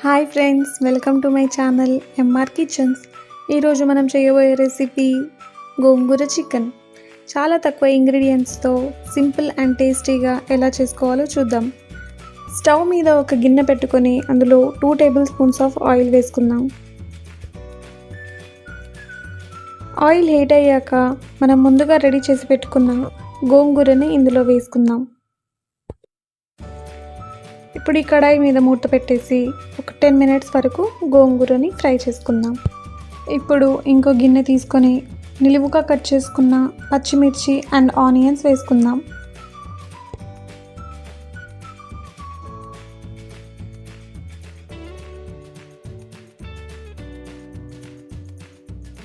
Hi friends, welcome to my channel MR kitchens. ఈరోజు మనం చేయబోయే రెసిపీ గోంగూర చికెన్. చాలా తక్కువ ఇంగ్రీడియంట్స్తో సింపుల్ అండ్ టేస్టీగా ఎలా చేసుకోవాలో చూద్దాం. స్టవ్ మీద ఒక గిన్నె పెట్టుకొని అందులో 2 టేబుల్ స్పూన్స్ ఆఫ్ ఆయిల్ వేసుకుందాం. ఆయిల్ హీట్ అయ్యాక మనం ముందుగా రెడీ చేసి పెట్టుకున్న గోంగూరని ఇందులో వేసుకుందాం. ఇప్పుడు ఈ కడాయి మీద మూత పెట్టేసి ఒక 10 మినిట్స్ వరకు గోంగూరని ఫ్రై చేసుకుందాం. ఇప్పుడు ఇంకో గిన్నె తీసుకొని నిలువుగా కట్ చేసుకున్న పచ్చిమిర్చి అండ్ ఆనియన్స్ వేసుకుందాం.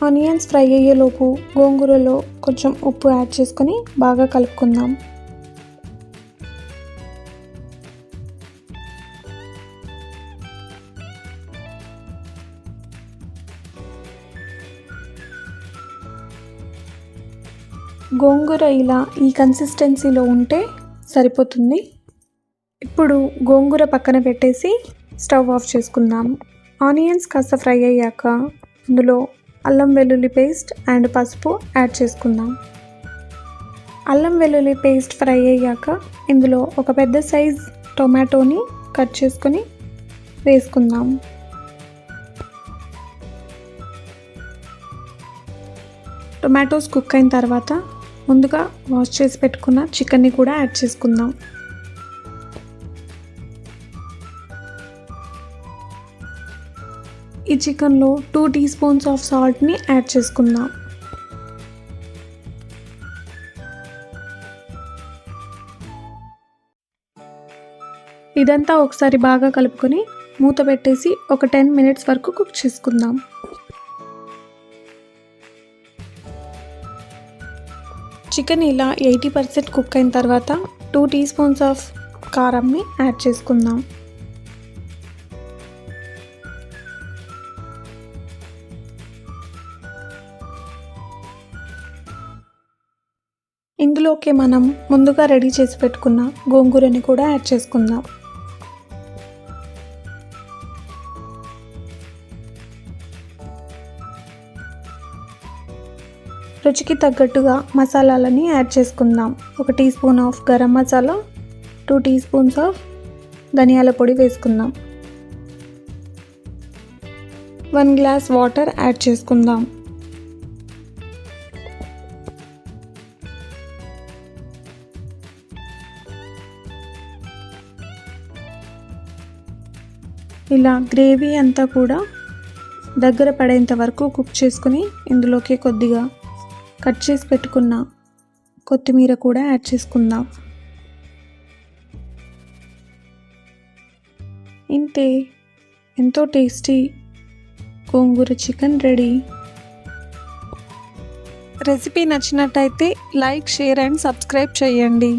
ఆనియన్స్ ఫ్రై అయ్యేలోపు గోంగూరలో కొంచెం ఉప్పు యాడ్ చేసుకొని బాగా కలుపుకుందాం. గోంగూర ఇలా ఈ కన్సిస్టెన్సీలో ఉంటే సరిపోతుంది. ఇప్పుడు గోంగూర పక్కన పెట్టేసి స్టవ్ ఆఫ్ చేసుకుందాం. ఆనియన్స్ కాస్త ఫ్రై అయ్యాక అందులో అల్లం వెల్లుల్లి పేస్ట్ అండ్ పసుపు యాడ్ చేసుకుందాం. అల్లం వెల్లుల్లి పేస్ట్ ఫ్రై అయ్యాక ఇందులో ఒక పెద్ద సైజ్ టొమాటోని కట్ చేసుకొని వేసుకుందాం. టొమాటోస్ కుక్ అయిన తర్వాత ముందుగా వాష్ చేసి పెట్టుకున్న చికెన్ని కూడా యాడ్ చేసుకుందాం. ఈ చికెన్లో 2 టీ స్పూన్స్ ఆఫ్ సాల్ట్ని యాడ్ చేసుకుందాం. ఇదంతా ఒకసారి బాగా కలుపుకొని మూత పెట్టేసి ఒక 10 మినిట్స్ వరకు కుక్ చేసుకుందాం. చికెన్ ఇలా 80% కుక్ అయిన తర్వాత 2 టీ స్పూన్స్ ఆఫ్ కారంని యాడ్ చేసుకుందాం. ఇందులోకి మనం ముందుగా రెడీ చేసి పెట్టుకున్న గోంగూరని కూడా యాడ్ చేసుకుందాం. రుచికి తగ్గట్టుగా మసాలాలని యాడ్ చేసుకుందాం. 1 teaspoon of garam masala, 2 teaspoons of ధనియాల పొడి వేసుకుందాం. 1 గ్లాస్ వాటర్ యాడ్ చేసుకుందాం. ఇలా గ్రేవీ అంతా కూడా దగ్గర పడేంత వరకు కుక్ చేసుకుని ఇందులోకి కొద్దిగా కట్ చేసి పెట్టుకున్న కొత్తిమీర కూడా యాడ్ చేసుకుందాం. ఇంతే, ఎంతో టేస్టీ గోంగూర చికెన్ రెడీ. రెసిపీ నచ్చినట్టయితే లైక్, షేర్ అండ్ సబ్స్క్రైబ్ చేయండి.